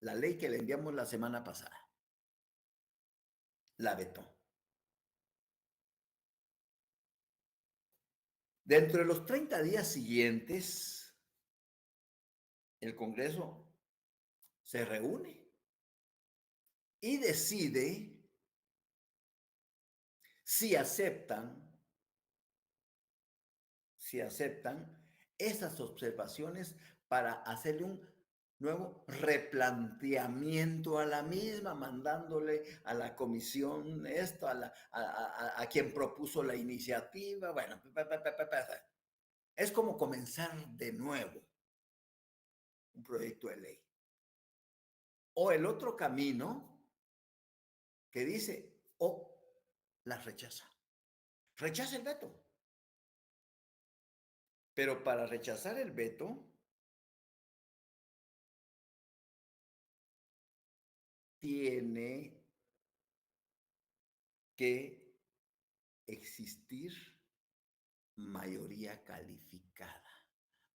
la ley que le enviamos la semana pasada. La vetó. Dentro de los 30 días siguientes, el Congreso se reúne y decide si aceptan esas observaciones para hacerle un nuevo replanteamiento a la misma, mandándole a la comisión esto, a quien propuso la iniciativa. Bueno, es como comenzar de nuevo un proyecto de ley. O el otro camino que dice, o las rechaza. Rechaza el veto. Pero para rechazar el veto, tiene que existir mayoría calificada.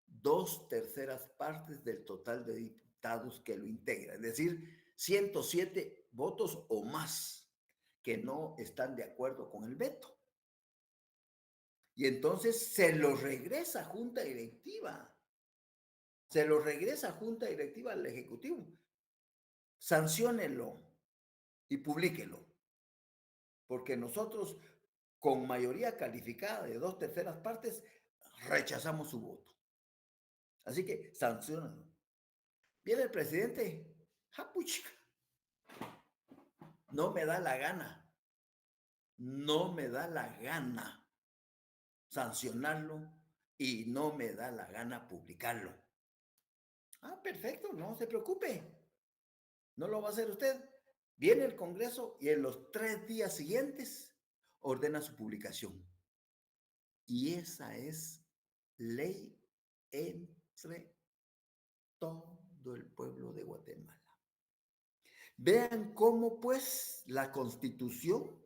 2/3 del total de diputados que lo integran, es decir, 107 votos o más que no están de acuerdo con el veto. Y entonces se lo regresa a Junta Directiva. Se lo regresa a Junta Directiva al Ejecutivo. Sanciónelo y publíquelo. Porque nosotros, con mayoría calificada de 2/3, rechazamos su voto. Así que sanciónalo. Viene el presidente, ¡japuchica! No me da la gana. No me da la gana sancionarlo y no me da la gana publicarlo. Ah, perfecto, no se preocupe. No lo va a hacer usted. Viene el Congreso y en los 3 días siguientes ordena su publicación. Y esa es ley entre todo el pueblo de Guatemala. Vean cómo pues la Constitución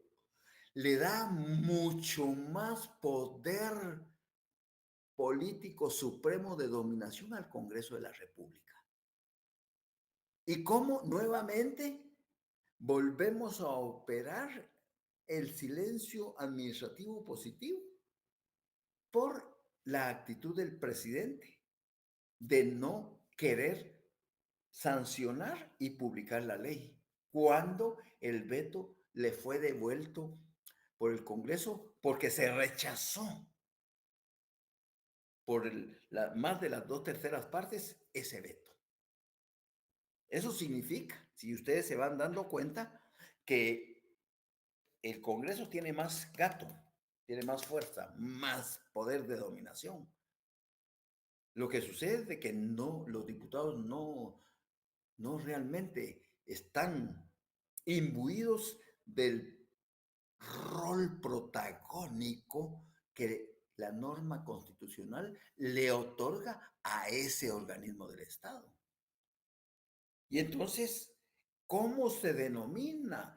le da mucho más poder político supremo de dominación al Congreso de la República. Y cómo nuevamente volvemos a operar el silencio administrativo positivo por la actitud del presidente de no querer sancionar y publicar la ley, cuando el veto le fue devuelto por el Congreso porque se rechazó por más de las 2/3 ese veto. Eso significa, si ustedes se van dando cuenta, que el Congreso tiene más gato, tiene más fuerza, más poder de dominación. Lo que sucede es que no, los diputados no realmente están imbuidos del rol protagónico que la norma constitucional le otorga a ese organismo del Estado. Y entonces, ¿cómo se denomina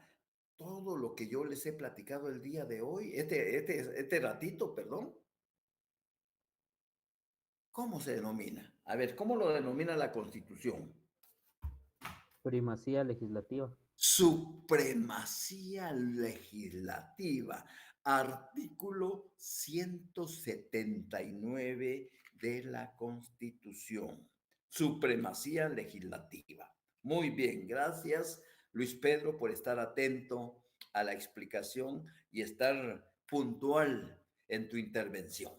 todo lo que yo les he platicado el día de hoy, este ratito, perdón? ¿Cómo se denomina? A ver, ¿cómo lo denomina la Constitución? Primacía legislativa. Supremacía legislativa, artículo 179 de la Constitución. Supremacía legislativa. Muy bien, gracias Luis Pedro por estar atento a la explicación y estar puntual en tu intervención.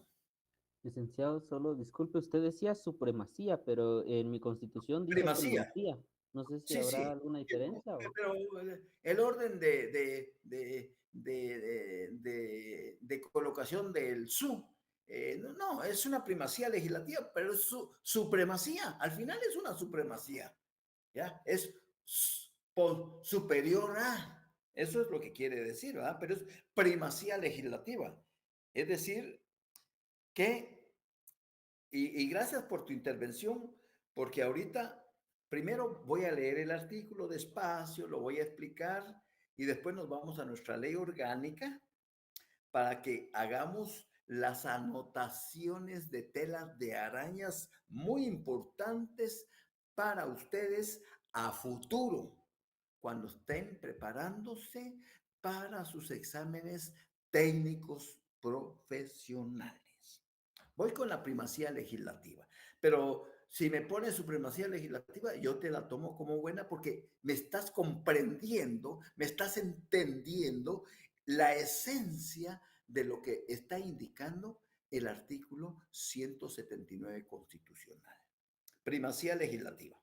Licenciado, solo disculpe, usted decía supremacía, pero en mi constitución dice Primacía. primacía. No sé si Sí, habrá sí, alguna diferencia o... pero el orden de colocación del su, no, es una primacía legislativa, pero es su supremacía, al final es una supremacía, ¿ya? Es superior a, eso es lo que quiere decir, ¿verdad? Pero es primacía legislativa, es decir, que y gracias por tu intervención, porque ahorita primero voy a leer el artículo despacio, lo voy a explicar y después nos vamos a nuestra ley orgánica para que hagamos las anotaciones de telas de arañas muy importantes para ustedes a futuro, cuando estén preparándose para sus exámenes técnicos profesionales. Voy con la primacía legislativa, pero si me pones supremacía legislativa, yo te la tomo como buena porque me estás comprendiendo, me estás entendiendo la esencia de lo que está indicando el artículo 179 constitucional. Primacía legislativa.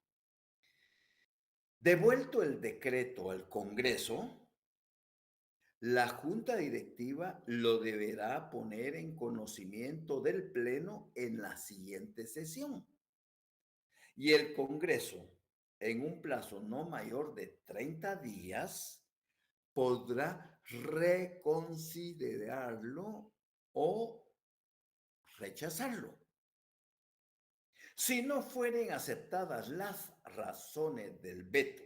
Devuelto el decreto al Congreso, la Junta Directiva lo deberá poner en conocimiento del Pleno en la siguiente sesión. Y el Congreso, en un plazo no mayor de 30 días, podrá reconsiderarlo o rechazarlo. Si no fueren aceptadas las razones del veto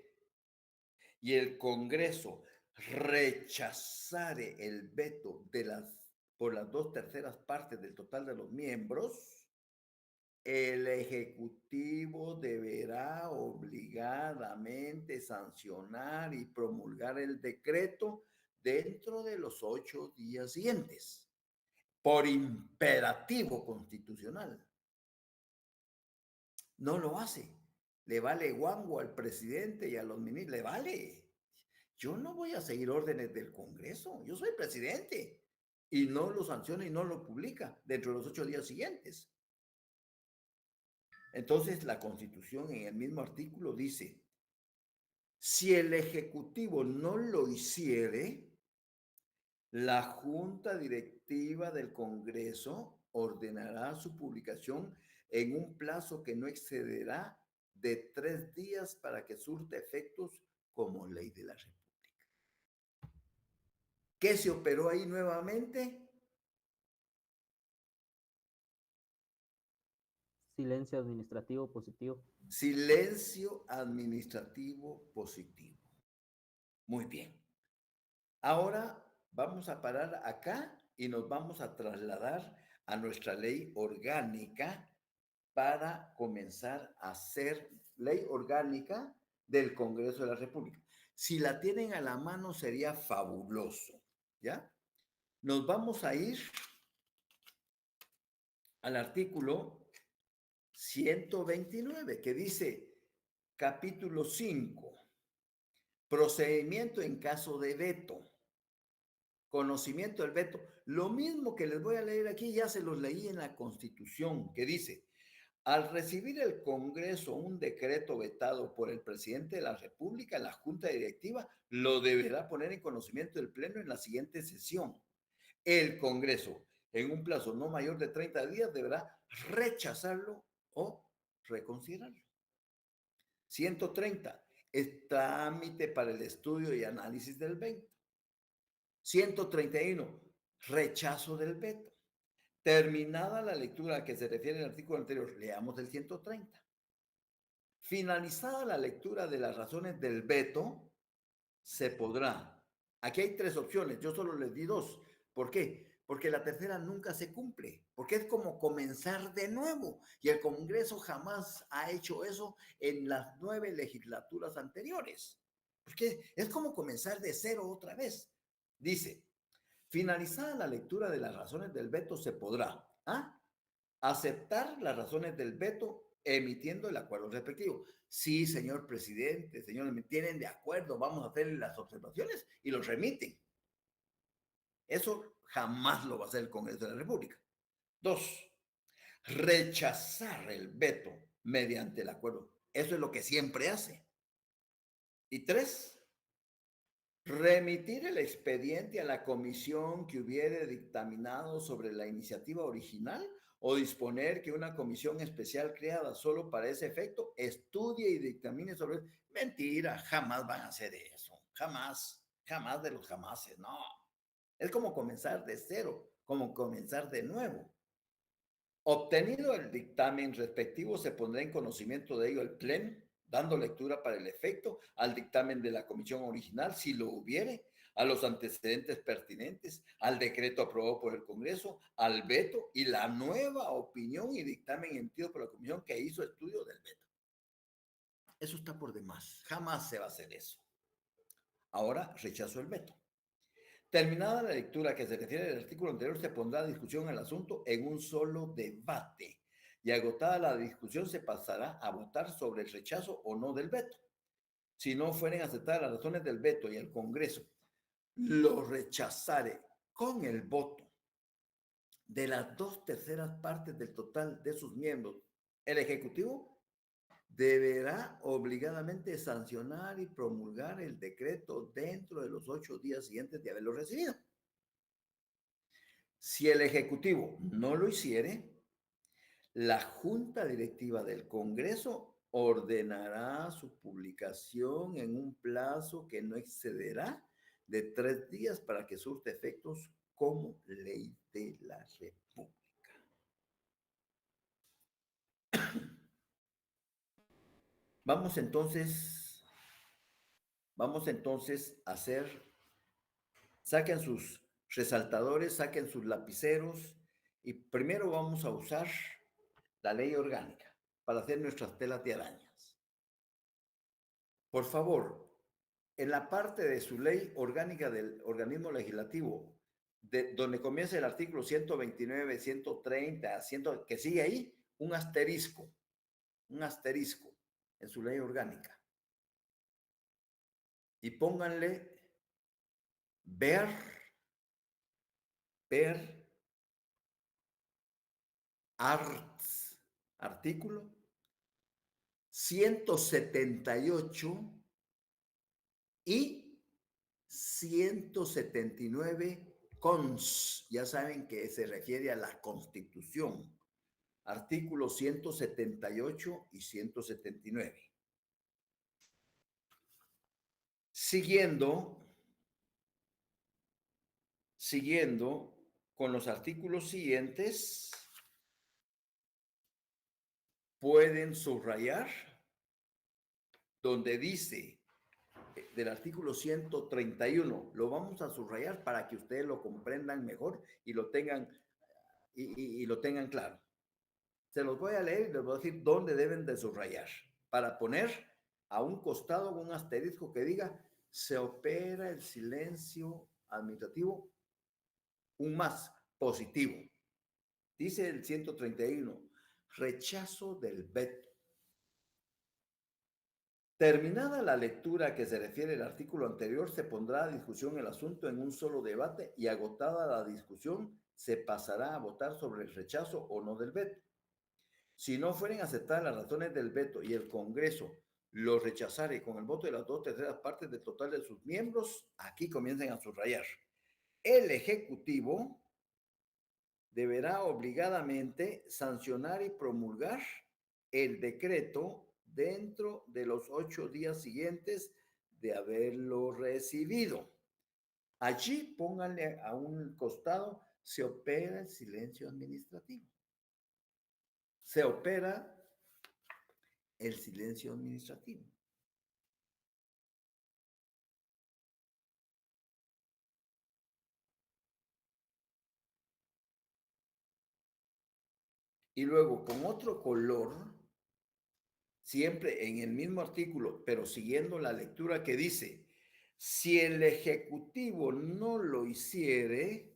y el Congreso rechazare el veto por las 2/3 del total de los miembros, el Ejecutivo deberá obligadamente sancionar y promulgar el decreto dentro de los 8 días siguientes, por imperativo constitucional. No lo hace. Le vale guango al presidente y a los ministros, le vale. Yo no voy a seguir órdenes del Congreso. Yo soy presidente y no lo sanciona y no lo publica dentro de los 8 días siguientes. Entonces, la Constitución en el mismo artículo dice, si el Ejecutivo no lo hiciere, la Junta Directiva del Congreso ordenará su publicación en un plazo que no excederá de 3 días para que surta efectos como ley de la República. ¿Qué se operó ahí nuevamente? Silencio administrativo positivo. Silencio administrativo positivo. Muy bien. Ahora vamos a parar acá y nos vamos a trasladar a nuestra ley orgánica para comenzar a hacer ley orgánica del Congreso de la República. Si la tienen a la mano sería fabuloso, ¿ya? Nos vamos a ir al artículo 129 que dice, capítulo 5, procedimiento en caso de veto. Conocimiento del veto. Lo mismo que les voy a leer aquí, ya se los leí en la Constitución, que dice, al recibir el Congreso un decreto vetado por el presidente de la República, la Junta Directiva lo deberá poner en conocimiento del Pleno en la siguiente sesión. El Congreso, en un plazo no mayor de 30 días, deberá rechazarlo o reconsiderarlo. 130. Es trámite para el estudio y análisis del veto. 131. Rechazo del veto. Terminada la lectura a que se refiere el artículo anterior, leamos el 130. Finalizada la lectura de las razones del veto, se podrá. Aquí hay 3 opciones, yo solo les di 2. ¿Por qué? Porque la tercera nunca se cumple, porque es como comenzar de nuevo. Y el Congreso jamás ha hecho eso en las 9 legislaturas anteriores. Porque es como comenzar de cero otra vez. Dice, finalizada la lectura de las razones del veto, se podrá aceptar las razones del veto emitiendo el acuerdo respectivo. Sí, señor presidente, señores, me tienen de acuerdo, vamos a hacerle las observaciones y los remiten. Eso jamás lo va a hacer el Congreso de la República. 2, rechazar el veto mediante el acuerdo. Eso es lo que siempre hace. Y 3, remitir el expediente a la comisión que hubiere dictaminado sobre la iniciativa original o disponer que una comisión especial creada solo para ese efecto estudie y dictamine sobre... Mentira, jamás van a hacer eso. Jamás, jamás de los jamases, no. Es como comenzar de cero, como comenzar de nuevo. Obtenido el dictamen respectivo, se pondrá en conocimiento de ello el Pleno, dando lectura para el efecto al dictamen de la comisión original, si lo hubiere, a los antecedentes pertinentes, al decreto aprobado por el Congreso, al veto y la nueva opinión y dictamen emitido por la comisión que hizo estudio del veto. Eso está por demás. Jamás se va a hacer eso. Ahora rechazo el veto. Terminada la lectura que se refiere al artículo anterior, se pondrá a discusión el asunto en un solo debate. Y agotada la discusión, se pasará a votar sobre el rechazo o no del veto. Si no fueren aceptadas las razones del veto y el Congreso lo rechazare con el voto de las 2/3 del total de sus miembros, el Ejecutivo deberá obligadamente sancionar y promulgar el decreto dentro de los 8 días siguientes de haberlo recibido. Si el Ejecutivo no lo hiciere, la Junta Directiva del Congreso ordenará su publicación en un plazo que no excederá de 3 días para que surta efectos como ley de la República. Vamos entonces a hacer, saquen sus resaltadores, saquen sus lapiceros y primero vamos a usar la ley orgánica para hacer nuestras telas de arañas. Por favor, en la parte de su ley orgánica del organismo legislativo, donde comienza el artículo 129, 130, 100, que sigue ahí, un asterisco en su ley orgánica. Y pónganle ver arts, artículo 178 y 179 cons. Ya saben que se refiere a la Constitución. Artículos 178 y 179. Siguiendo con los artículos siguientes, pueden subrayar donde dice del artículo 131, lo vamos a subrayar para que ustedes lo comprendan mejor y lo tengan, y lo tengan claro. Se los voy a leer y les voy a decir dónde deben de subrayar para poner a un costado un asterisco que diga se opera el silencio administrativo, un más positivo. Dice el 131, rechazo del veto. Terminada la lectura que se refiere al artículo anterior, se pondrá a discusión el asunto en un solo debate y agotada la discusión, se pasará a votar sobre el rechazo o no del veto. Si no fueren aceptadas las razones del veto y el Congreso lo rechazare con el voto de las 2/3 del total de sus miembros, aquí comiencen a subrayar. El Ejecutivo deberá obligadamente sancionar y promulgar el decreto dentro de los 8 días siguientes de haberlo recibido. Allí pónganle a un costado, se opera el silencio administrativo. Se opera el silencio administrativo. Y luego con otro color, siempre en el mismo artículo, pero siguiendo la lectura que dice, si el Ejecutivo no lo hiciere,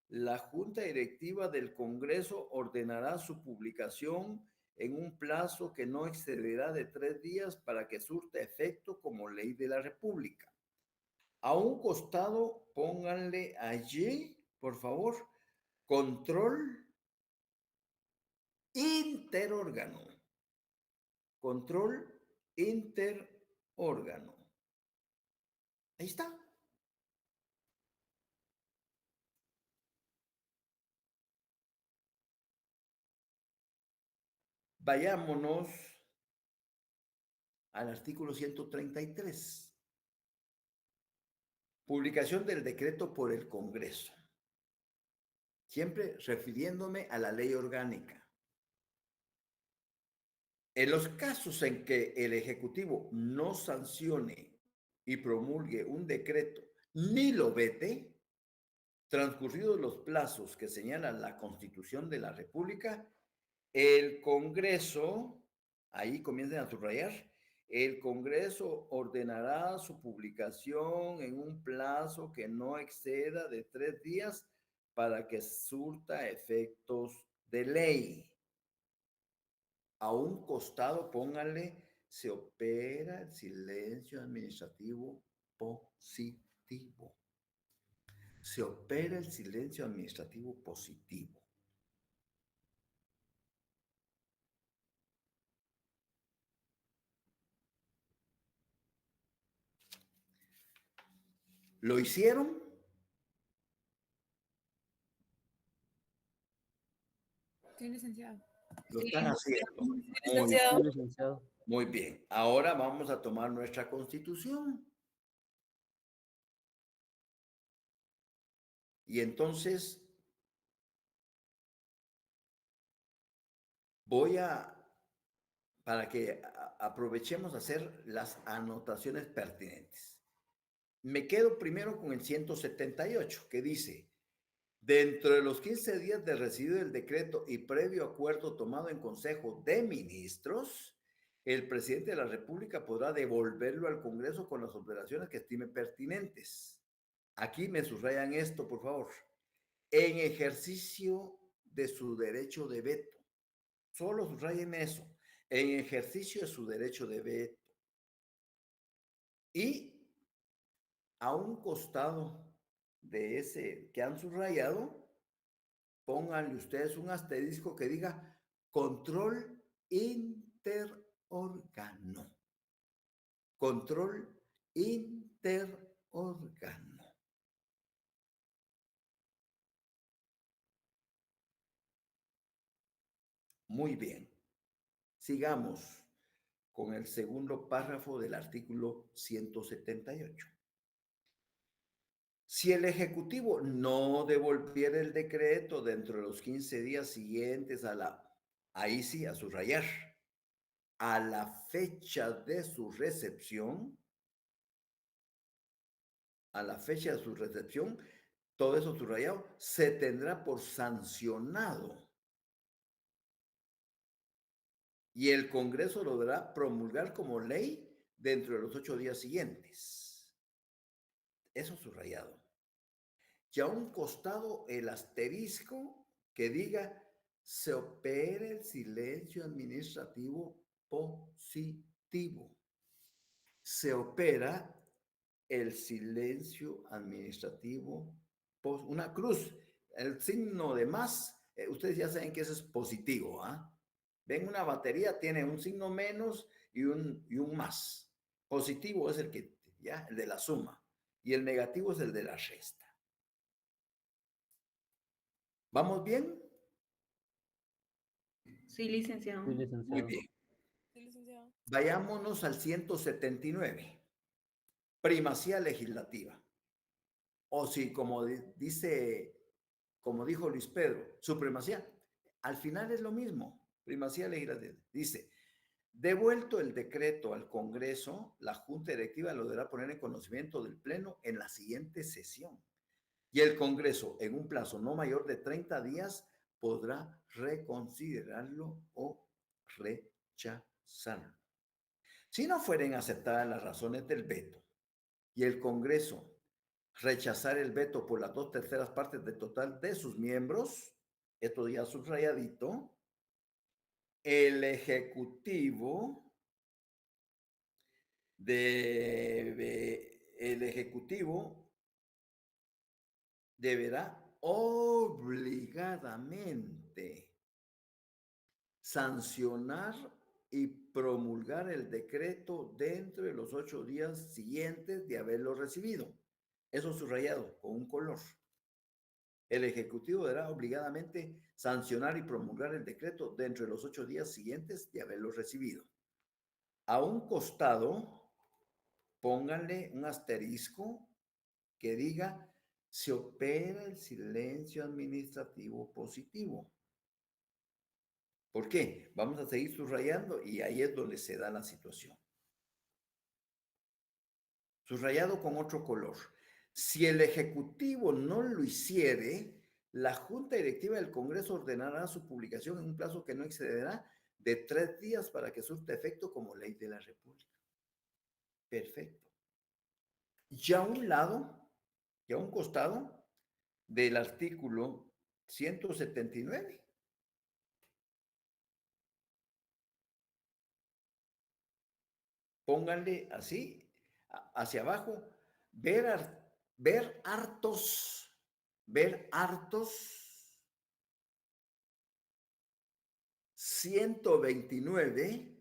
la Junta Directiva del Congreso ordenará su publicación en un plazo que no excederá de 3 días para que surta efecto como ley de la República. A un costado, pónganle allí, por favor, control interórgano. Control interórgano. Ahí está. Vayámonos al artículo 133. Publicación del decreto por el Congreso. Siempre refiriéndome a la ley orgánica. En los casos en que el Ejecutivo no sancione y promulgue un decreto ni lo vete, transcurridos los plazos que señala la Constitución de la República, El Congreso, ahí comiencen a subrayar, el Congreso ordenará su publicación en un plazo que no exceda de 3 días para que surta efectos de ley. A un costado, pónganle, se opera el silencio administrativo positivo. Se opera el silencio administrativo positivo. ¿Lo hicieron? Sí, licenciado. Lo están haciendo. Sí, Muy, licenciado. Sí, licenciado. muy bien. Ahora vamos a tomar nuestra constitución. Y entonces voy a, para que aprovechemos a hacer las anotaciones pertinentes. Me quedo primero con el 178, que dice, dentro de los 15 días de recibido el decreto y previo acuerdo tomado en Consejo de Ministros, el presidente de la República podrá devolverlo al Congreso con las operaciones que estime pertinentes. Aquí me subrayan esto, por favor. En ejercicio de su derecho de veto. Solo subrayen eso. En ejercicio de su derecho de veto. Y a un costado de ese que han subrayado, pónganle ustedes un asterisco que diga control interórgano. Control interórgano. Muy bien. Sigamos con el segundo párrafo del artículo 178. Si el Ejecutivo no devolviera el decreto dentro de los 15 días siguientes ahí sí, a subrayar, a la fecha de su recepción, a la fecha de su recepción, todo eso subrayado, se tendrá por sancionado y el Congreso lo deberá promulgar como ley dentro de los 8 días siguientes. Eso subrayado. Y a un costado el asterisco que diga se opera el silencio administrativo positivo. Se opera el silencio administrativo, una cruz, el signo de más, ustedes ya saben que eso es positivo, ¿ah? Ven, una batería tiene un signo menos y un más. Positivo es el que, ya, el de la suma, y el negativo es el de la resta. ¿Vamos bien? Sí, licenciado. Sí, Muy licenciado. bien. Sí, licenciado. Vayámonos al 179. Primacía legislativa. O si, como dice, como dijo Luis Pedro, supremacía. Al final es lo mismo. Primacía legislativa. Dice, devuelto el decreto al Congreso, la Junta Directiva lo deberá poner en conocimiento del Pleno en la siguiente sesión. Y el Congreso, en un plazo no mayor de 30 días, podrá reconsiderarlo o rechazarlo. Si no fueren aceptadas las razones del veto y el Congreso rechazar el veto por las 2/3 del total de sus miembros, esto ya subrayadito, el Ejecutivo deberá obligadamente sancionar y promulgar el decreto dentro de los 8 días siguientes de haberlo recibido. Eso subrayado con un color. El Ejecutivo deberá obligadamente sancionar y promulgar el decreto dentro de los 8 días siguientes de haberlo recibido. A un costado, pónganle un asterisco que diga se opera el silencio administrativo positivo. ¿Por qué? Vamos a seguir subrayando y ahí es donde se da la situación. Subrayado con otro color. Si el Ejecutivo no lo hiciere, La Junta Directiva del Congreso ordenará su publicación en un plazo que no excederá de 3 días para que surta efecto como ley de la República. Perfecto. Ya a un lado, ya a un costado del artículo 179. Pónganle así, hacia abajo, ver hartos 129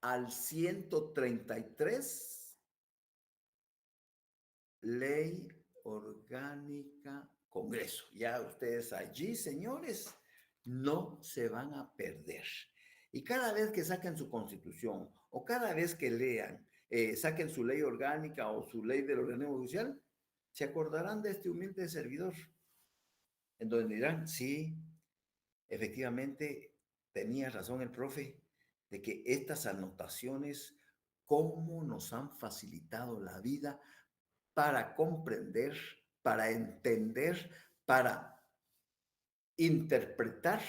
al 133, Ley Orgánica Congreso. Ya ustedes allí, señores, no se van a perder. Y cada vez que saquen su constitución o cada vez que lean, saquen su ley orgánica o su ley del organismo judicial, se acordarán de este humilde servidor, en donde dirán, sí, efectivamente, tenía razón el profe, de que estas anotaciones, cómo nos han facilitado la vida para comprender, para entender, para interpretar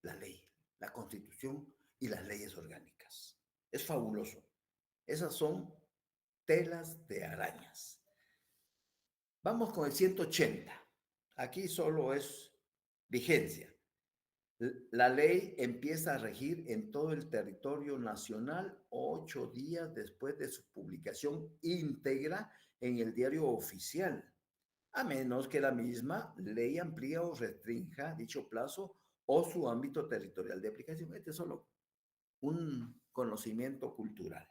la ley, la constitución y las leyes orgánicas. Es fabuloso. Esas son telas de arañas. Vamos con el 180. Aquí solo es vigencia. La ley empieza a regir en todo el territorio nacional 8 días después de su publicación íntegra en el diario oficial, a menos que la misma ley amplíe o restrinja dicho plazo o su ámbito territorial de aplicación. Este es solo un conocimiento cultural.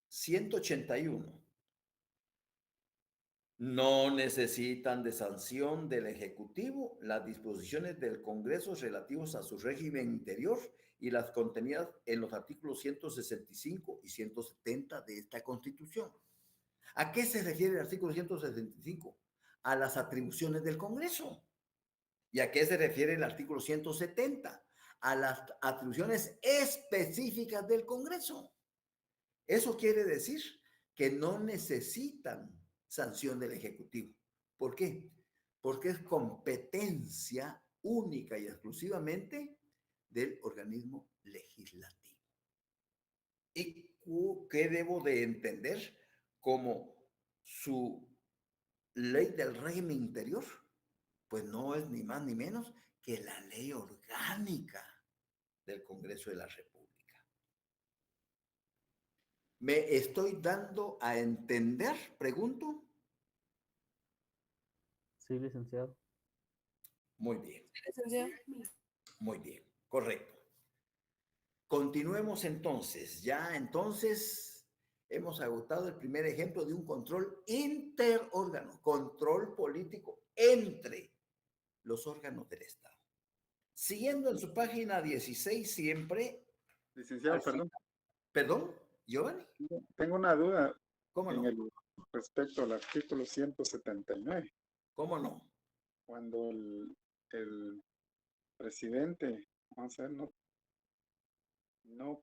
181. No necesitan de sanción del Ejecutivo las disposiciones del Congreso relativos a su régimen interior y las contenidas en los artículos 165 y 170 de esta Constitución. ¿A qué se refiere el artículo 165? A las atribuciones del Congreso. ¿Y a qué se refiere el artículo 170? A las atribuciones específicas del Congreso. Eso quiere decir que no necesitan sanción del Ejecutivo. ¿Por qué? Porque es competencia única y exclusivamente del organismo legislativo. ¿Y qué debo de entender como su ley del régimen interior? Pues no es ni más ni menos que la ley orgánica del Congreso de la República. ¿Me estoy dando a entender? Pregunto. Sí, licenciado. Muy bien, Licenciado. muy bien, correcto. Continuemos entonces. Ya entonces hemos agotado el primer ejemplo de un control interórgano, control político entre los órganos del Estado. Siguiendo en su página 16 siempre. Licenciado, perdón, Perdón, Giovanni, tengo una duda ¿cómo en no? respecto al artículo 179, ¿Cómo no? cuando el presidente, vamos a ver, no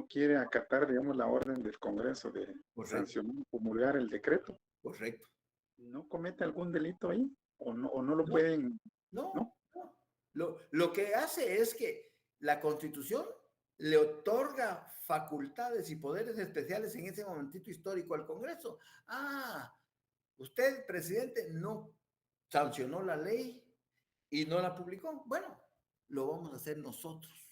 quiere acatar, digamos, la orden del Congreso de Correcto, sancionar, promulgar el decreto, correcto. ¿no comete algún delito ahí? ¿O no lo No, pueden, no, no? no. Lo que hace es que la Constitución le otorga facultades y poderes especiales en ese momentito histórico al Congreso. Ah, usted, presidente, no sancionó la ley y no la publicó. Bueno, lo vamos a hacer nosotros,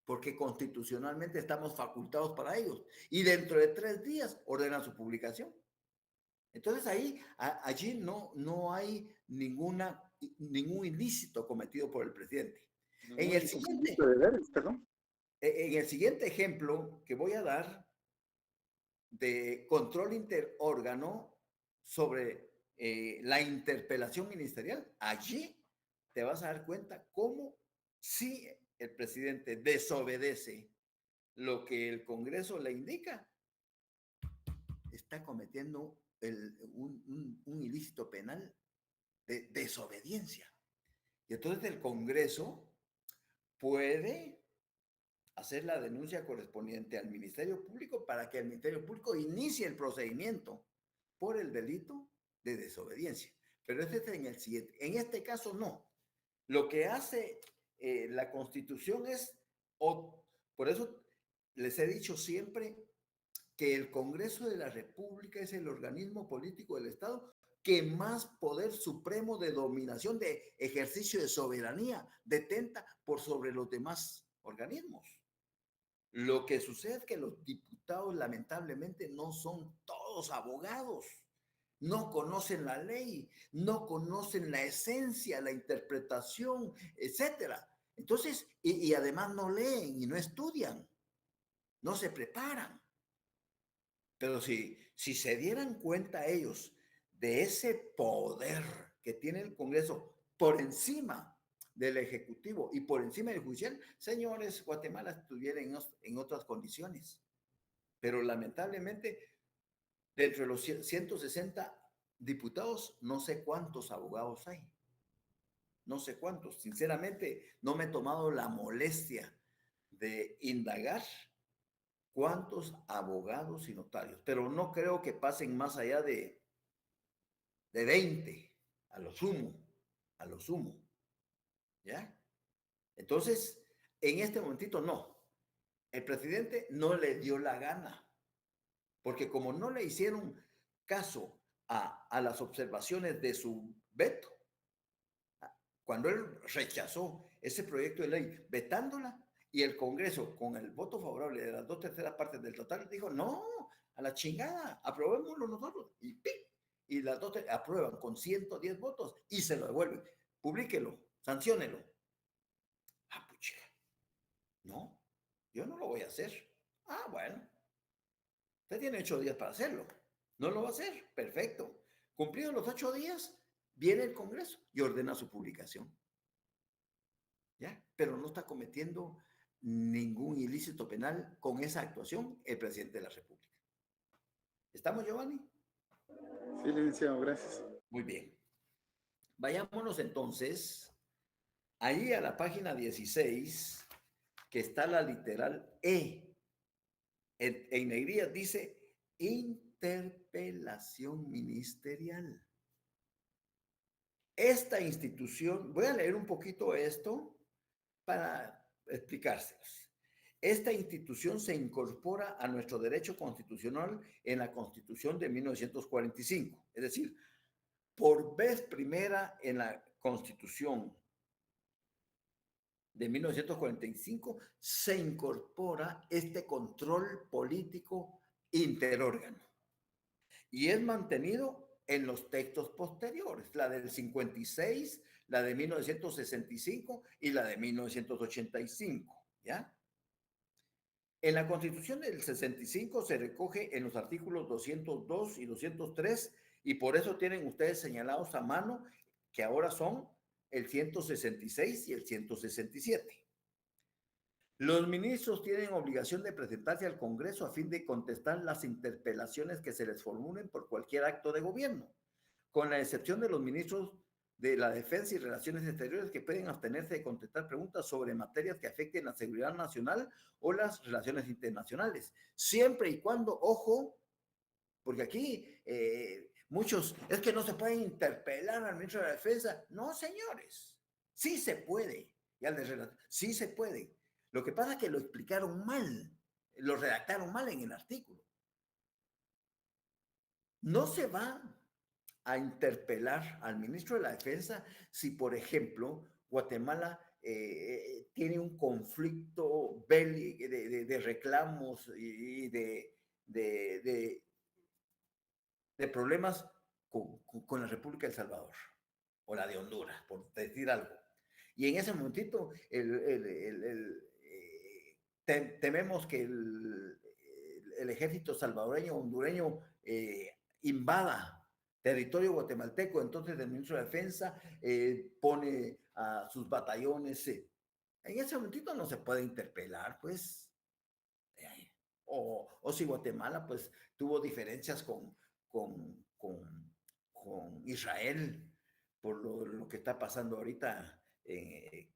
porque constitucionalmente estamos facultados para ellos. Y dentro de 3 días ordenan su publicación. Entonces allí no hay ningún ilícito cometido por el presidente. En Ningún el siguiente, incumplimiento de deberes, perdón. en el siguiente ejemplo que voy a dar de control interórgano sobre la interpelación ministerial, allí te vas a dar cuenta cómo si el presidente desobedece lo que el Congreso le indica, está cometiendo un ilícito penal de desobediencia. Y entonces el Congreso puede hacer la denuncia correspondiente al Ministerio Público para que el Ministerio Público inicie el procedimiento por el delito de desobediencia. Pero este es en el siguiente. En este caso no. Lo que hace la Constitución es, por eso les he dicho siempre que el Congreso de la República es el organismo político del Estado que más poder supremo de dominación, de ejercicio de soberanía detenta por sobre los demás organismos. Lo que sucede es que los diputados lamentablemente no son todos abogados, no conocen la ley, no conocen la esencia, la interpretación, etcétera. Entonces, y además no leen y no estudian, no se preparan. Pero si se dieran cuenta ellos de ese poder que tiene el Congreso por encima del Ejecutivo y por encima del Judicial, señores, Guatemala estuviera en otras condiciones. Pero lamentablemente, dentro de los 160 diputados, no sé cuántos abogados hay. No sé cuántos. Sinceramente, no me he tomado la molestia de indagar cuántos abogados y notarios, pero no creo que pasen más allá de 20, a lo sumo, ¿ya? Entonces, en este momentito no, el presidente no le dio la gana, porque como no le hicieron caso a las observaciones de su veto, cuando él rechazó ese proyecto de ley vetándola, y el Congreso, con el voto favorable de las 2/3 partes del total, dijo, no, a la chingada, aprobémoslo nosotros, y ¡pim! Y las dos aprueban con 110 votos y se lo devuelven. Publíquelo, sanciónelo. Ah, puchica. No, yo no lo voy a hacer. Ah, bueno. Usted tiene 8 días para hacerlo. No lo va a hacer. Perfecto. Cumplidos los 8 días, viene el Congreso y ordena su publicación. ¿Ya? Pero no está cometiendo ningún ilícito penal con esa actuación el presidente de la República. ¿Estamos, Giovanni? Sí, licenciado, gracias. Muy bien. Vayámonos entonces ahí a la página 16, que está la literal E. En negrillas dice interpelación ministerial. Esta institución, voy a leer un poquito esto para explicárselos. Esta institución se incorpora a nuestro derecho constitucional en la Constitución de 1945, es decir, por vez primera en la Constitución de 1945 se incorpora este control político interórgano y es mantenido en los textos posteriores, la del 56, la de 1965 y la de 1985, ¿ya? En la Constitución del 65 se recoge en los artículos 202 y 203 y por eso tienen ustedes señalados a mano que ahora son el 166 y el 167. Los ministros tienen obligación de presentarse al Congreso a fin de contestar las interpelaciones que se les formulen por cualquier acto de gobierno, con la excepción de los ministros de la Defensa y Relaciones Exteriores que pueden abstenerse de contestar preguntas sobre materias que afecten la seguridad nacional o las relaciones internacionales, siempre y cuando, ojo, porque aquí muchos, es que no se pueden interpelar al ministro de la Defensa. No, señores, sí se puede, y al de sí se puede. Lo que pasa es que lo explicaron mal, lo redactaron mal en el artículo. No se va a interpelar al ministro de la Defensa si, por ejemplo, Guatemala tiene un conflicto bélico de reclamos y de problemas con la República de El Salvador o la de Honduras, por decir algo. Y en ese momentito tememos que el ejército salvadoreño, hondureño, invada territorio guatemalteco, entonces el ministro de Defensa pone a sus batallones. En ese momentito no se puede interpelar, pues. O si Guatemala, pues, tuvo diferencias con Israel por lo que está pasando ahorita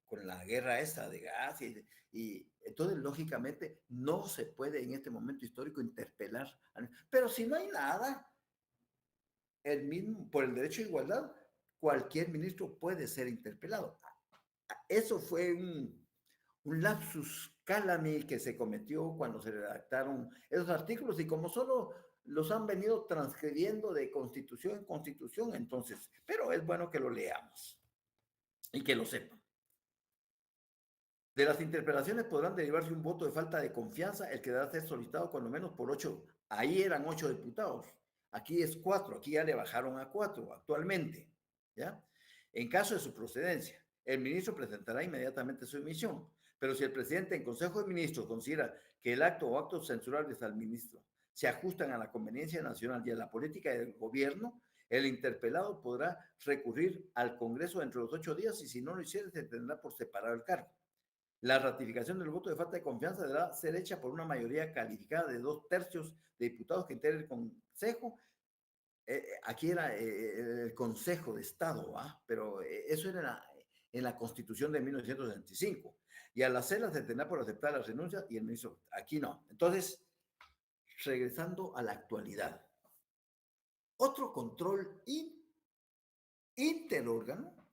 con con la guerra esta de gas y entonces lógicamente no se puede en este momento histórico interpelar. Pero si no hay nada, el mismo, por el derecho de igualdad, cualquier ministro puede ser interpelado. Eso fue un lapsus calami que se cometió cuando se redactaron esos artículos y como solo los han venido transcribiendo de constitución en constitución, entonces, pero es bueno que lo leamos y que lo sepan. De las interpelaciones podrán derivarse un voto de falta de confianza, el que deberá ser solicitado cuando menos por 8. Ahí eran 8 diputados. Aquí es 4. Aquí ya le bajaron a 4 actualmente. ¿Ya? En caso de su procedencia, el ministro presentará inmediatamente su emisión. Pero si el presidente en Consejo de Ministros considera que el acto o actos censurables al ministro se ajustan a la conveniencia nacional y a la política del gobierno, el interpelado podrá recurrir al Congreso dentro de los 8 días y si no lo hiciera se tendrá por separado el cargo. La ratificación del voto de falta de confianza deberá ser hecha por una mayoría calificada de 2/3 de diputados que integren el Consejo. Aquí era el Consejo de Estado, pero eso era en la Constitución de 1965. Y al hacerla se tendrá por aceptar la renuncia y el ministro, aquí no. Entonces, regresando a la actualidad. Otro control interórgano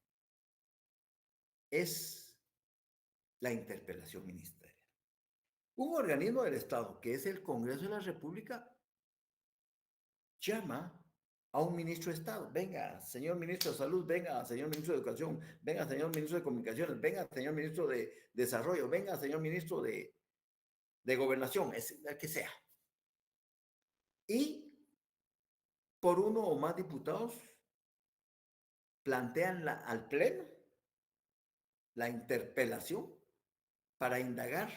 es la interpelación ministerial. Un organismo del Estado, que es el Congreso de la República, llama a un ministro de Estado. Venga, señor ministro de Salud, venga, señor ministro de Educación, venga, señor ministro de Comunicaciones, venga, señor ministro de Desarrollo, venga, señor ministro de Gobernación, es el que sea. Y por uno o más diputados plantean al Pleno la interpelación para indagar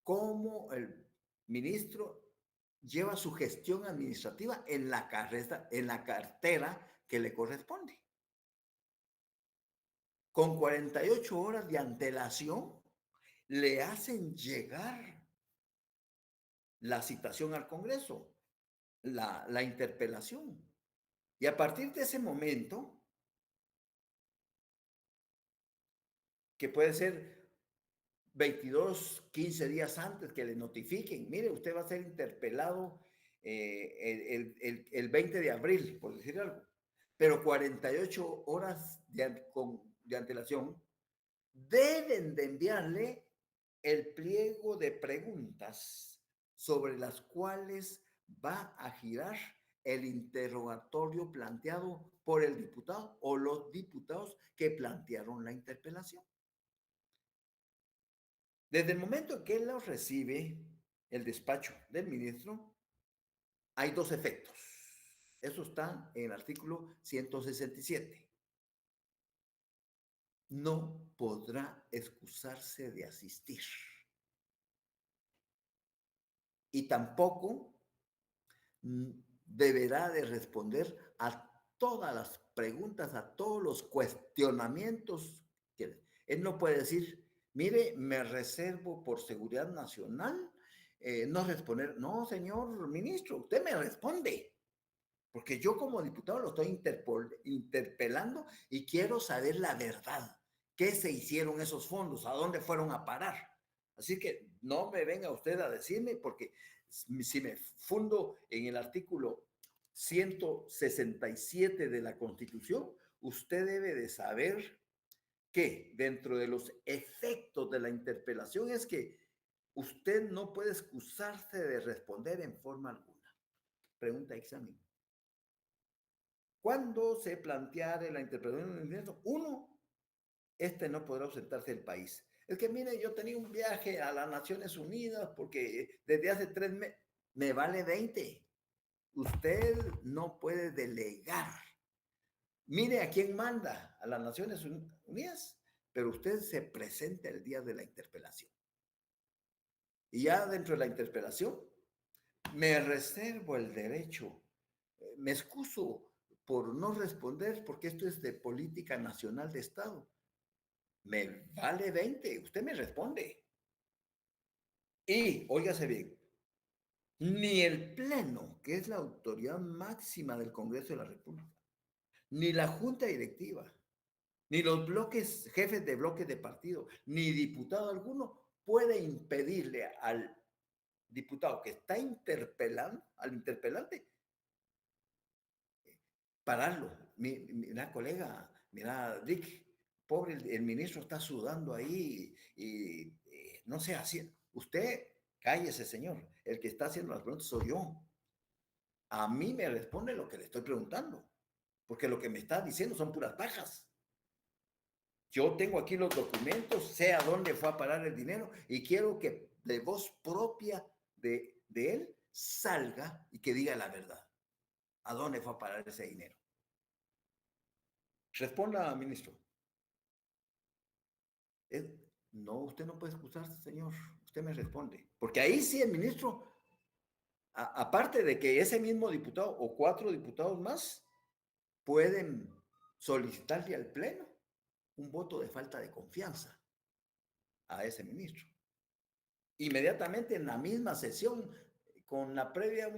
cómo el ministro lleva su gestión administrativa en la cartera que le corresponde. Con 48 horas de antelación, le hacen llegar la citación al Congreso, la interpelación. Y a partir de ese momento, que puede ser 22, 15 días antes que le notifiquen, mire, usted va a ser interpelado el 20 de abril, por decir algo, pero 48 horas de antelación deben de enviarle el pliego de preguntas sobre las cuales va a girar el interrogatorio planteado por el diputado o los diputados que plantearon la interpelación. Desde el momento en que él lo recibe, el despacho del ministro, hay 2 efectos. Eso está en el artículo 167. No podrá excusarse de asistir. Y tampoco deberá de responder a todas las preguntas, a todos los cuestionamientos. Él no puede decir, mire, me reservo por seguridad nacional, no responder. No, señor ministro, usted me responde, porque yo como diputado lo estoy interpelando y quiero saber la verdad. ¿Qué se hicieron esos fondos? ¿A dónde fueron a parar? Así que no me venga usted a decirme, porque si me fundo en el artículo 167 de la Constitución, usted debe de saber que dentro de los efectos de la interpelación es que usted no puede excusarse de responder en forma alguna. Pregunta examen. ¿Cuándo se planteare la interpelación? Uno, no podrá ausentarse del país. Es que, mire, yo tenía un viaje a las Naciones Unidas porque desde hace 3 meses, me vale 20. Usted no puede delegar. Mire a quién manda, a las Naciones Unidas, pero usted se presenta el día de la interpelación. Y ya dentro de la interpelación, me reservo el derecho, me excuso por no responder porque esto es de política nacional de Estado. Me vale 20, usted me responde. Y, óigase bien, ni el Pleno, que es la autoridad máxima del Congreso de la República, ni la Junta Directiva, Ni los bloques, jefes de bloques de partido, ni diputado alguno puede impedirle al diputado que está interpelando, al interpelante, pararlo. Mira, colega, mira, Dick, pobre, el ministro está sudando ahí y no sé, así. Usted, cállese, señor. El que está haciendo las preguntas soy yo. A mí me responde lo que le estoy preguntando, porque lo que me está diciendo son puras pajas. Yo tengo aquí los documentos, sé a dónde fue a parar el dinero y quiero que de voz propia de él salga y que diga la verdad. ¿A dónde fue a parar ese dinero? Responda, ministro. No, usted no puede excusarse, señor. Usted me responde. Porque ahí sí el ministro, aparte de que ese mismo diputado o 4 diputados más pueden solicitarle al Pleno un voto de falta de confianza a ese ministro. Inmediatamente en la misma sesión, con una previa,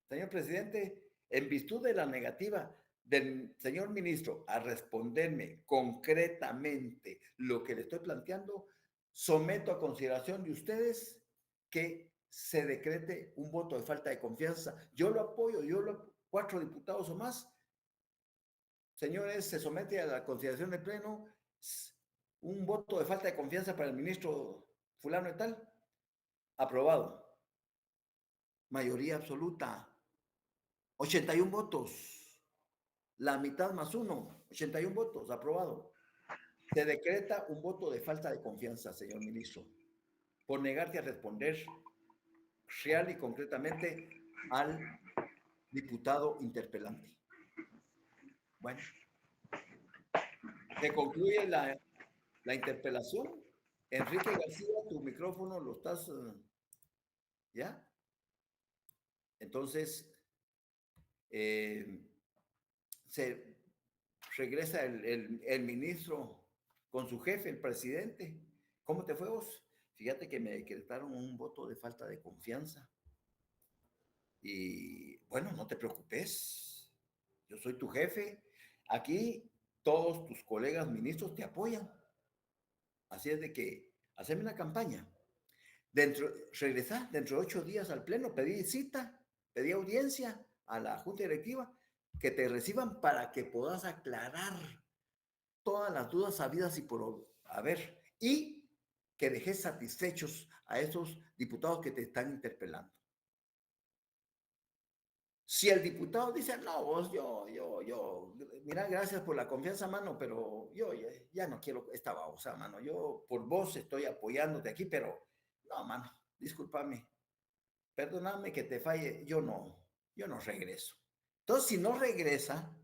señor presidente, en virtud de la negativa del señor ministro a responderme concretamente lo que le estoy planteando, someto a consideración de ustedes que se decrete un voto de falta de confianza. Yo lo apoyo, 4 diputados o más. Señores, se somete a la consideración del Pleno un voto de falta de confianza para el ministro fulano y tal. Aprobado. Mayoría absoluta. 81 votos. La mitad más 1. 81 votos. Aprobado. Se decreta un voto de falta de confianza, señor ministro, por negarte a responder real y concretamente al diputado interpelante. Bueno. Se concluye la interpelación. Enrique García, tu micrófono lo estás... ¿Ya? Entonces, se regresa el ministro con su jefe, el presidente. ¿Cómo te fue vos? Fíjate que me decretaron un voto de falta de confianza. Y bueno, no te preocupes. Yo soy tu jefe. Aquí todos tus colegas ministros te apoyan. Así es de que, haceme una campaña. Regresar dentro de 8 días al Pleno, pedí cita, pedí audiencia a la Junta Directiva, que te reciban para que puedas aclarar todas las dudas habidas y por haber, y que dejes satisfechos a esos diputados que te están interpelando. Si el diputado dice, no, vos, mira, gracias por la confianza, mano, pero yo ya no quiero esta babosa, mano, yo por vos estoy apoyándote aquí, pero no, mano, discúlpame, perdóname que te falle, yo no regreso. Entonces, si no regresa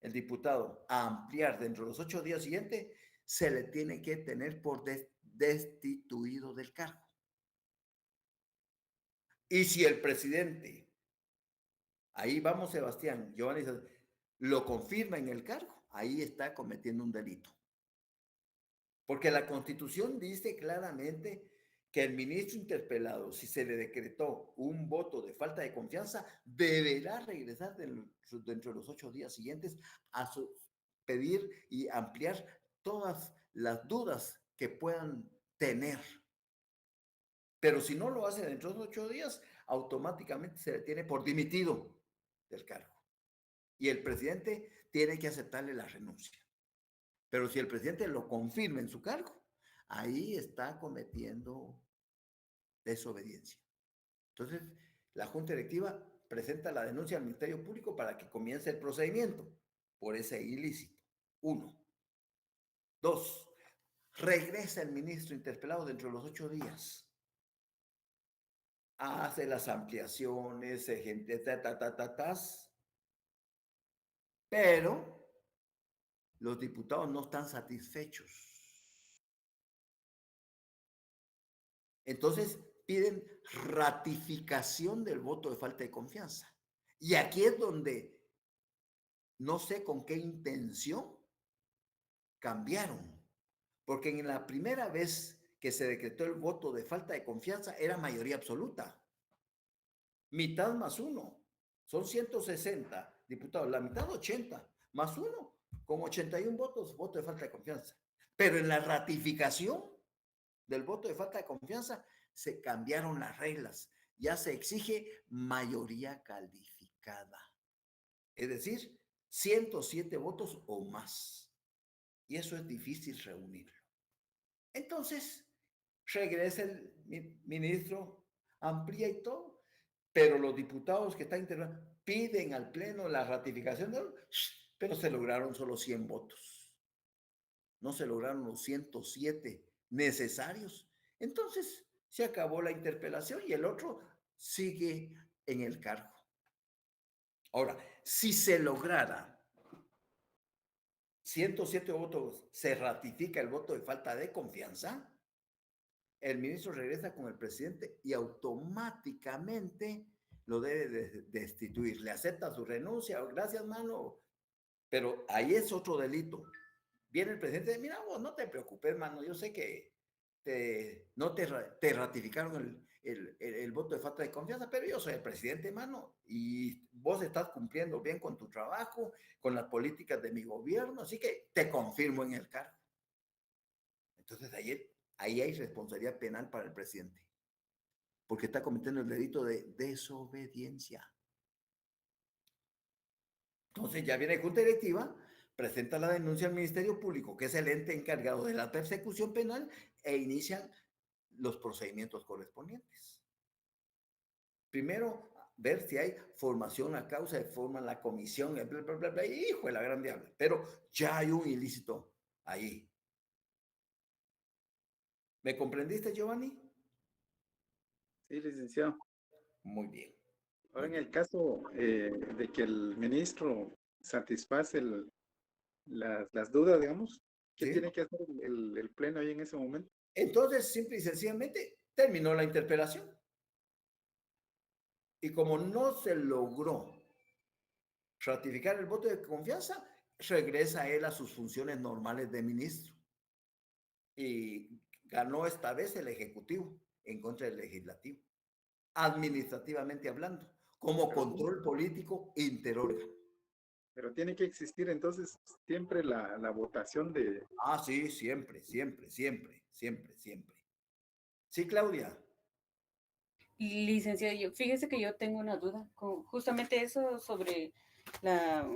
el diputado a ampliar dentro de los 8 días siguientes, se le tiene que tener por destituido del cargo. Y si el presidente, ahí vamos Sebastián, Giovanni, lo confirma en el cargo, ahí está cometiendo un delito. Porque la Constitución dice claramente que el ministro interpelado, si se le decretó un voto de falta de confianza, deberá regresar dentro de los 8 días siguientes a pedir y ampliar todas las dudas que puedan tener. Pero si no lo hace dentro de los 8 días, automáticamente se le tiene por dimitido del cargo. Y el presidente tiene que aceptarle la renuncia. Pero si el presidente lo confirma en su cargo, ahí está cometiendo desobediencia. Entonces, la Junta Directiva presenta la denuncia al Ministerio Público para que comience el procedimiento por ese ilícito. 1. 2. Regresa el ministro interpelado dentro de los 8 días. Hace las ampliaciones, pero los diputados no están satisfechos. Entonces piden ratificación del voto de falta de confianza. Y aquí es donde no sé con qué intención cambiaron. Porque en la primera vez que se decretó el voto de falta de confianza era mayoría absoluta. Mitad más 1. Son 160 diputados. La mitad 80 más 1. con 81 votos, voto de falta de confianza. Pero en la ratificación del voto de falta de confianza se cambiaron las reglas. Ya se exige mayoría calificada. Es decir, 107 votos o más. Y eso es difícil reunirlo. Entonces, regresa el ministro, amplía y todo, pero los diputados que están integrando piden al Pleno la ratificación, pero se lograron solo 100 votos. No se lograron los 107 necesarios. Entonces, se acabó la interpelación y el otro sigue en el cargo. Ahora, si se lograra 107 votos, se ratifica el voto de falta de confianza, el ministro regresa con el presidente y automáticamente lo debe destituir. Le acepta su renuncia, gracias, mano, pero ahí es otro delito. Viene el presidente, mira, vos no te preocupes, mano, yo sé que no te ratificaron el voto de falta de confianza, pero yo soy el presidente, mano, y vos estás cumpliendo bien con tu trabajo, con las políticas de mi gobierno, así que te confirmo en el cargo. Entonces ahí hay responsabilidad penal para el presidente, porque está cometiendo el delito de desobediencia. Entonces ya viene Junta Directiva, presenta la denuncia al Ministerio Público, que es el ente encargado de la persecución penal, e inician los procedimientos correspondientes. Primero, ver si hay formación a causa, de forma la comisión, bla, bla, bla, bla, hijo de la gran diabla. Pero ya hay un ilícito ahí. ¿Me comprendiste, Giovanni? Sí, licenciado. Muy bien. Ahora, en el caso de que el ministro satisface las dudas, digamos, ¿qué ¿Sí? tiene que hacer el Pleno ahí en ese momento? Entonces, simple y sencillamente, terminó la interpelación. Y como no se logró ratificar el voto de confianza, regresa él a sus funciones normales de ministro. Y ganó esta vez el Ejecutivo en contra del Legislativo, administrativamente hablando, como control político interórgano. Pero tiene que existir entonces siempre la votación de... Ah, sí, siempre, siempre, siempre, siempre, siempre. Sí, Claudia. Licenciado, fíjese que yo tengo una duda, justamente eso sobre la,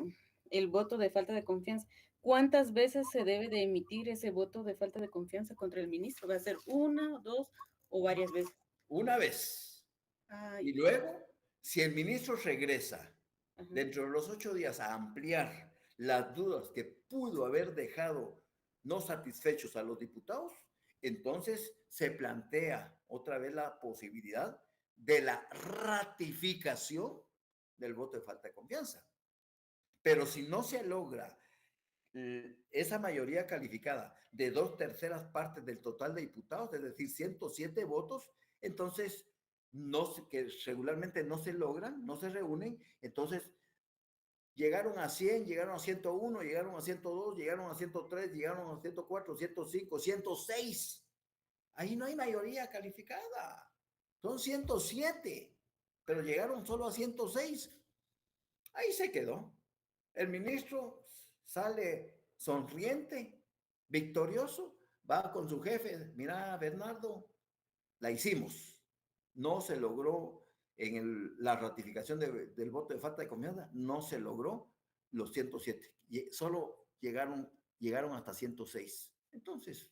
el voto de falta de confianza. ¿Cuántas veces se debe de emitir ese voto de falta de confianza contra el ministro? ¿Va a ser una, dos o varias veces? Una vez. Ay, Y luego, si el ministro regresa ajá. dentro de los 8 días a ampliar las dudas que pudo haber dejado no satisfechos a los diputados, entonces se plantea otra vez la posibilidad de la ratificación del voto de falta de confianza. Pero si no se logra esa mayoría calificada de 2/3 partes del total de diputados, es decir, 107 votos, entonces que regularmente no se logran, no se reúnen, entonces llegaron a 100, llegaron a 101, llegaron a 102, llegaron a 103, llegaron a 104, 105, 106. Ahí no hay mayoría calificada. Son 107, pero llegaron solo a 106. Ahí se quedó. El ministro sale sonriente, victorioso, va con su jefe. Mira, Bernardo, la hicimos. No se logró la ratificación del voto de falta de confianza, no se logró los 107. Solo llegaron hasta 106. Entonces,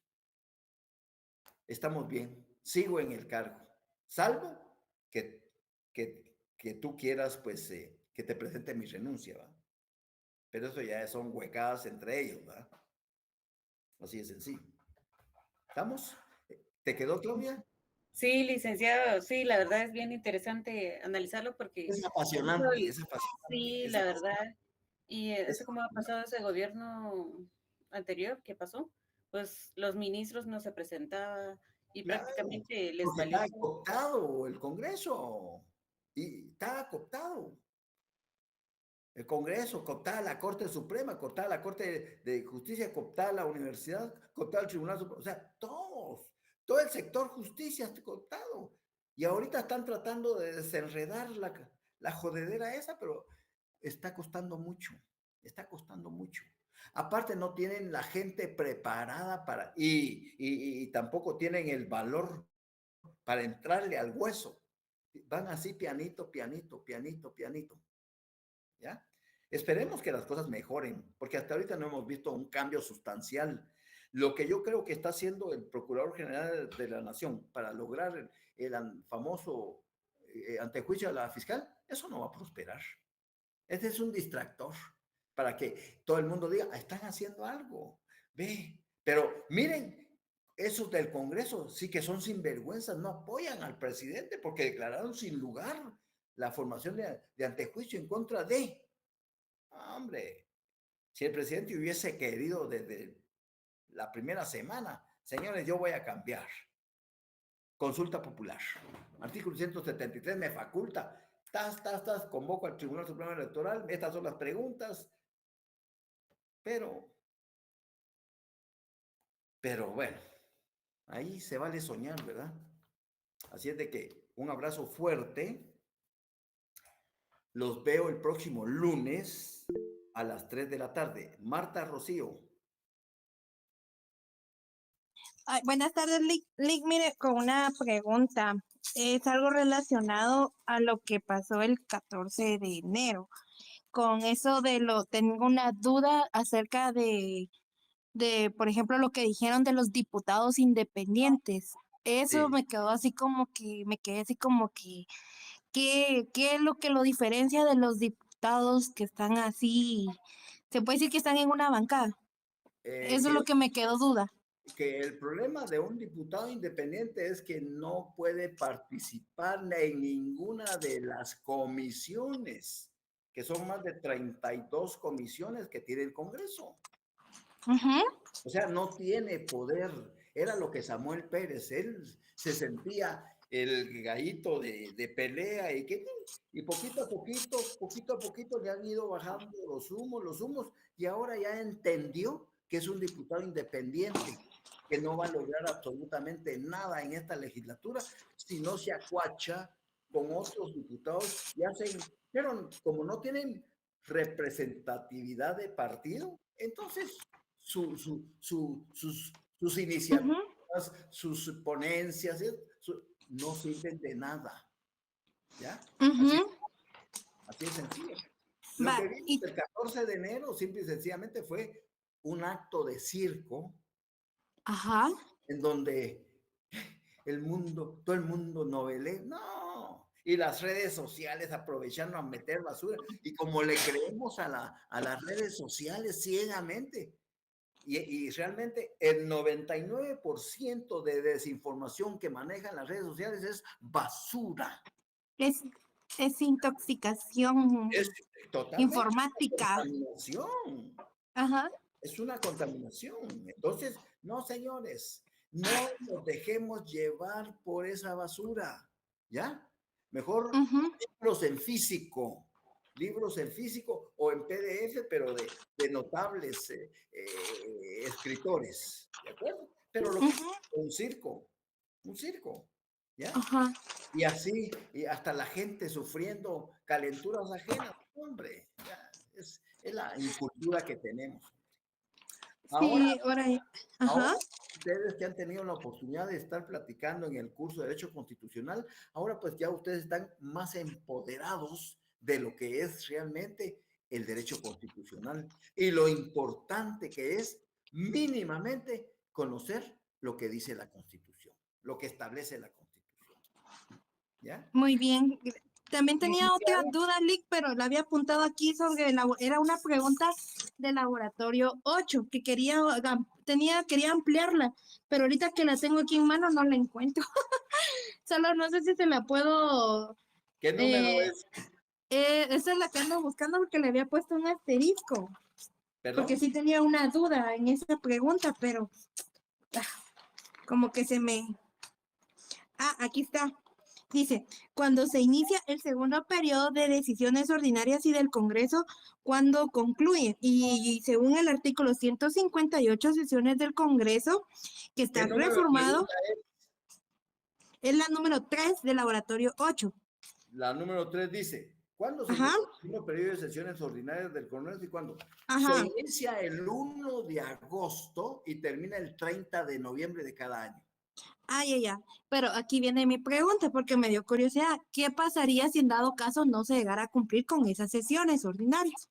estamos bien. Sigo en el cargo. Salvo que tú quieras, pues, que te presente mi renuncia, ¿va? Pero eso ya son huecadas entre ellos, ¿va? Así de sencillo. ¿Estamos? ¿Te quedó, Claudia? Sí, licenciado, sí, la verdad es bien interesante analizarlo porque Es apasionante, es apasionante. sí, Es la apasionante. verdad. Y eso como ha pasado ese gobierno anterior que pasó, pues los ministros no se presentaban y Claro, prácticamente les porque valió. está cooptado el Congreso. Y está cooptado. El Congreso, cooptada la Corte Suprema, cooptada la Corte de Justicia, cooptada la Universidad, cooptada el Tribunal Supremo. O sea, todo el sector justicia está cooptado. Y ahorita están tratando de desenredar la jodedera esa, pero está costando mucho. Está costando mucho. Aparte no tienen la gente preparada para, y tampoco tienen el valor para entrarle al hueso. Van así pianito, pianito, pianito, pianito. ¿Ya? Esperemos que las cosas mejoren, porque hasta ahorita no hemos visto un cambio sustancial. Lo que yo creo que está haciendo el Procurador General de la Nación para lograr el famoso antejuicio a la fiscal, eso no va a prosperar. Este es un distractor para que todo el mundo diga, están haciendo algo, ve. Pero miren, esos del Congreso sí que son sinvergüenzas, no apoyan al presidente porque declararon sin lugar la formación de antejuicio en contra de. Hombre, si el presidente hubiese querido desde la primera semana, señores, yo voy a cambiar. Consulta popular. Artículo 173 me faculta. Convoco al Tribunal Supremo Electoral. Estas son las preguntas. Pero bueno, ahí se vale soñar, ¿verdad? Así es de que un abrazo fuerte. Los veo el próximo lunes a las 3 de la tarde. Marta Rocío. Ay, buenas tardes, Lick, mire, con una pregunta. Es algo relacionado a lo que pasó el 14 de enero. Con eso tengo una duda acerca por ejemplo, lo que dijeron de los diputados independientes. Eso Sí. me quedé así como que, ¿qué es lo que lo diferencia de los diputados que están así? Se puede decir que están en una bancada. Eso es lo que me quedó duda. Que el problema de un diputado independiente es que no puede participar en ninguna de las comisiones, que son más de 32 comisiones que tiene el Congreso. Ujú. O sea, no tiene poder. Era lo que Samuel Pérez, él se sentía el gallito de pelea y poquito a poquito le han ido bajando los humos y ahora ya entendió que es un diputado independiente, que no va a lograr absolutamente nada en esta legislatura si no se acuacha con otros diputados y pero como no tienen representatividad de partido, entonces sus iniciativas, sus ponencias, no sirven de nada. ¿Ya? Así es sencillo. Lo que vimos el 14 de enero, simple y sencillamente, fue un acto de circo. Ajá. En donde todo el mundo novelé, no. Y las redes sociales aprovechando a meter basura. Y como le creemos a las redes sociales ciegamente, y realmente el 99% de desinformación que manejan las redes sociales es basura. Es intoxicación Es totalmente informática. Contaminación. Ajá. Es una contaminación. Entonces, no, señores, no nos dejemos llevar por esa basura, ¿ya? Mejor libros en físico o en PDF, pero de notables escritores, ¿de acuerdo? Pero un circo, ¿ya? Ajá. Y así, y hasta la gente sufriendo calenturas ajenas, hombre, ya, es la incultura que tenemos. Sí, Ahora, ustedes que han tenido la oportunidad de estar platicando en el curso de Derecho Constitucional, ahora pues ya ustedes están más empoderados de lo que es realmente el derecho constitucional y lo importante que es mínimamente conocer lo que dice la Constitución, lo que establece la Constitución. ¿Ya? Muy bien. También tenía otra duda, Lick, pero la había apuntado aquí era una pregunta de laboratorio 8, que quería ampliarla, pero ahorita que la tengo aquí en mano no la encuentro. Solo no sé si se la puedo... ¿Qué número es? Esa es la que ando buscando porque le había puesto un asterisco. ¿Perdón? Porque sí tenía una duda en esa pregunta, pero como que se me... aquí está. Dice, cuando se inicia el segundo periodo de decisiones ordinarias y del Congreso, cuando concluye. Y según el artículo 158, sesiones del Congreso, que está reformado, es la número 3 del laboratorio 8. La número 3 dice, ¿Cuándo se Ajá. inicia el segundo periodo de sesiones ordinarias del Congreso y cuándo? Ajá. Se inicia el 1 de agosto y termina el 30 de noviembre de cada año. Ya. Pero aquí viene mi pregunta porque me dio curiosidad. ¿Qué pasaría si en dado caso no se llegara a cumplir con esas sesiones ordinarias?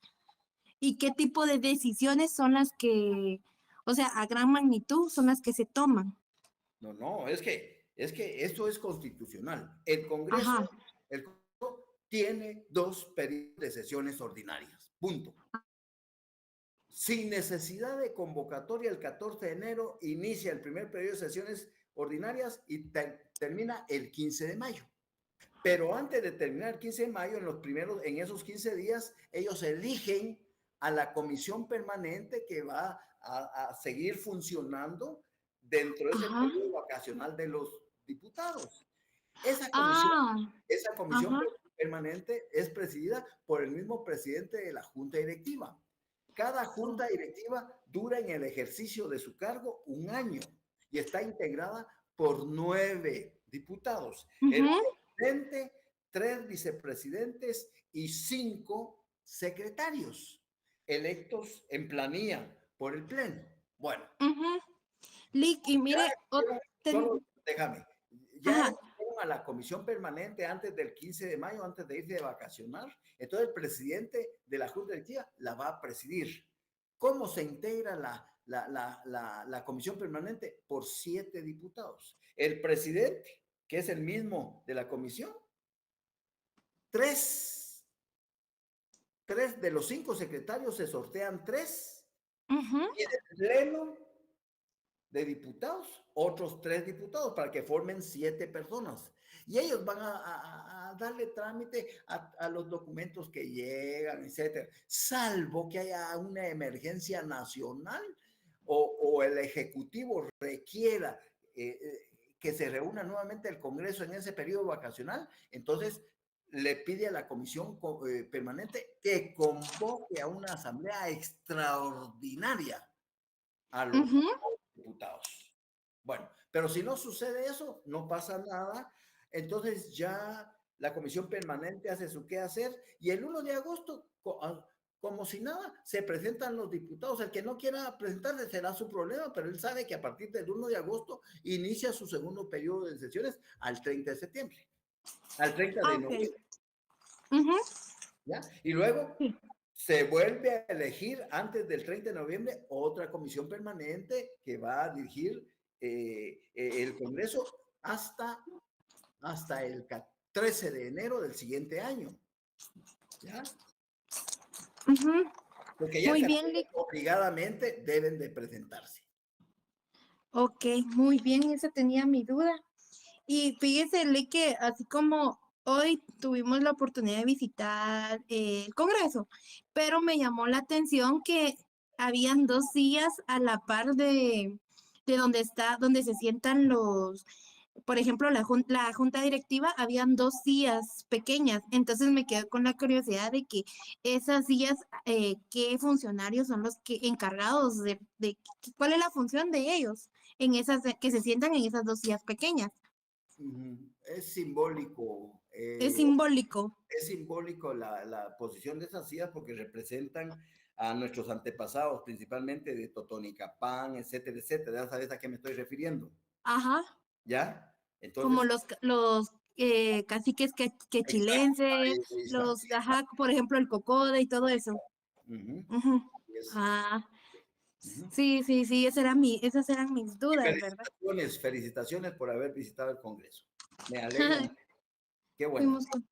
¿Y qué tipo de decisiones son las que, o sea, a gran magnitud son las que se toman? No, es que esto es constitucional. Ajá. El Congreso tiene 2 periodos de sesiones ordinarias. Punto. Sin necesidad de convocatoria, el 14 de enero inicia el primer periodo de sesiones ordinarias y termina el 15 de mayo. Pero antes de terminar el 15 de mayo, en esos 15 días, ellos eligen a la comisión permanente que va a seguir funcionando dentro de ese Ajá. periodo vacacional de los diputados. Esa Ah, comisión ajá. permanente es presidida por el mismo presidente de la junta directiva. Cada junta directiva dura en el ejercicio de su cargo 1 año y está integrada por 9 diputados. El Ujú, presidente, 3 vicepresidentes y 5 secretarios electos en planilla por el Pleno. Bueno, ujú. Lick, y mire, solo déjame. Ya ajá. eligieron a la comisión permanente antes del 15 de mayo, antes de irse de vacacionar. Entonces el presidente de la Junta Directiva la va a presidir. ¿Cómo se integra la comisión permanente? Por 7 diputados. El presidente, que es el mismo de la comisión, 3 de los 5 secretarios se sortean 3 Ujú. y en el pleno de diputados, otros 3 diputados para que formen 7 personas. Y ellos van a darle trámite a los documentos que llegan, etcétera, salvo que haya una emergencia nacional o el Ejecutivo requiera que se reúna nuevamente el Congreso en ese periodo vacacional, entonces le pide a la comisión permanente que convoque a una asamblea extraordinaria a los Ujú. diputados. Bueno, pero si no sucede eso, no pasa nada. Entonces ya la comisión permanente hace su quehacer y el 1 de agosto, como si nada, se presentan los diputados. El que no quiera presentarse será su problema, pero él sabe que a partir del 1 de agosto inicia su segundo periodo de sesiones al 30 de septiembre, al 30 de Ok. noviembre, Ujú. ¿ya? Y luego Sí. se vuelve a elegir antes del 30 de noviembre otra comisión permanente que va a dirigir el Congreso hasta el 13 de enero del siguiente año, ¿ya? Ujú. Porque ya Muy se bien, Lick. obligadamente deben de presentarse. Ok, muy bien, esa tenía mi duda. Y fíjese, Lick, que así como hoy tuvimos la oportunidad de visitar el Congreso, pero me llamó la atención que habían 2 sillas a la par de donde se sientan los, por ejemplo, la junta directiva, habían 2 sillas pequeñas. Entonces me quedé con la curiosidad de que esas sillas, ¿qué funcionarios son los que encargados cuál es la función de ellos en esas, que se sientan en esas 2 sillas pequeñas? Es simbólico, Es simbólico. la posición de esas sillas porque representan a nuestros antepasados, principalmente de Totonicapán, etcétera, etcétera. Ya sabes a qué me estoy refiriendo, Ajá, ¿ya? como Entonces, los caciques exacto, quechilenses, ahí está, ajá, por ejemplo, el cocode y todo eso. ujú, Ujú. es, Ah, ujú. sí, esas eran mis dudas, ¿verdad? Felicitaciones por haber visitado el Congreso. Me alegra, qué bueno. Fuimos con-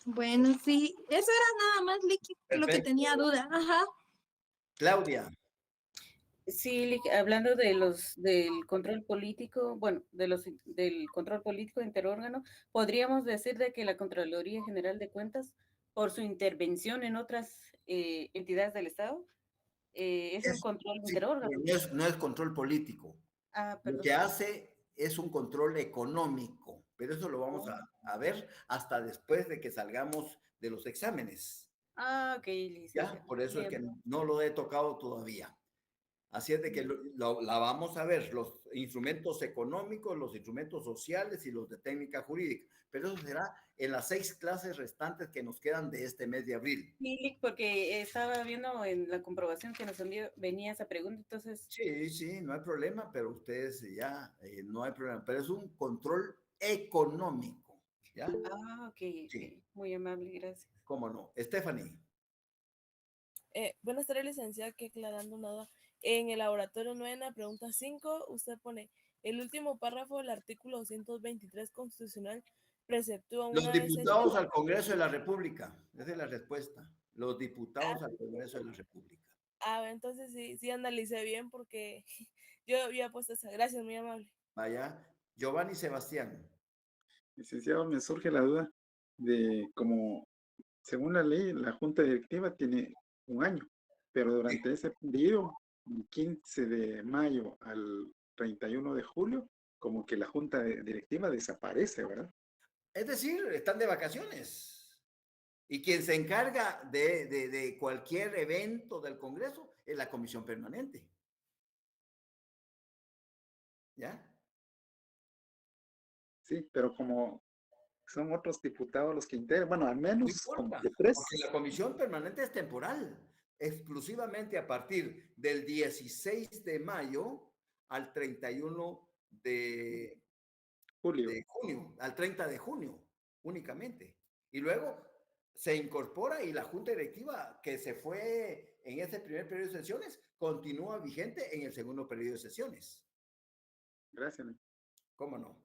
Bueno, sí, eso era nada más lo que Perfecto. tenía duda. Ajá. Claudia, Sí, hablando del control político, bueno, del control político interórgano, podríamos decir de que la Contraloría General de Cuentas, por su intervención en otras entidades del Estado, es un control sí, interórgano. no es control político. Ah, Lo perdón. que hace es un control económico, pero eso lo vamos Oh. a ver hasta después de que salgamos de los exámenes, Ah, ok, ¿ya? licenciado. Por eso es Bien. que no lo he tocado todavía. Así es de que la vamos a ver, los instrumentos económicos, los instrumentos sociales y los de técnica jurídica. Pero eso será en las 6 clases restantes que nos quedan de este mes de abril. Sí, porque estaba viendo en la comprobación que nos envió, venía esa pregunta, entonces, Sí, sí, no hay problema, pero ustedes ya no hay problema. Pero es un control económico, ¿ya? ok, Sí. muy amable, gracias. ¿Cómo no? Stephanie. Buenas tardes, licenciada, que aclarando nada. En el laboratorio 9, en la pregunta 5, usted pone el último párrafo del artículo 223 constitucional preceptúa Los una diputados al Congreso de la República. Esa es la respuesta. Los diputados al Congreso de la República. entonces sí analicé bien porque yo había puesto esa. Gracias, muy amable. Vaya. Giovanni Sebastián. Licenciado, me surge la duda de como, según la ley, la Junta Directiva tiene 1 año, pero durante ese periodo, del 15 de mayo al 31 de julio, como que la Junta Directiva desaparece, ¿verdad? Es decir, están de vacaciones. Y quien se encarga de cualquier evento del Congreso es la Comisión Permanente. ¿Ya? Sí, pero como son otros diputados los que integran, bueno, al No menos como importa, que 3. porque la Comisión Permanente es temporal, exclusivamente a partir del 16 de mayo al 31 de Julio. junio, al 30 de junio, únicamente. Y luego se incorpora y la Junta Directiva que se fue en ese primer periodo de sesiones continúa vigente en el segundo periodo de sesiones. Gracias. ¿Cómo no?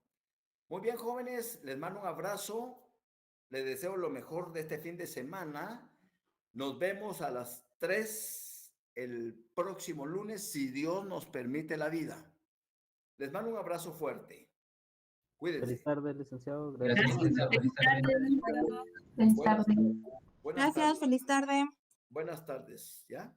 Muy bien, jóvenes, les mando un abrazo, les deseo lo mejor de este fin de semana. Nos vemos a las 3 el próximo lunes, si Dios nos permite la vida. Les mando un abrazo fuerte. Cuídense. Feliz tarde, licenciado. Gracias, Gracias. licenciado. Feliz tarde. Feliz Buenas- tarde. buenas Gracias, tardes. feliz tarde. Buenas tardes, ¿ya?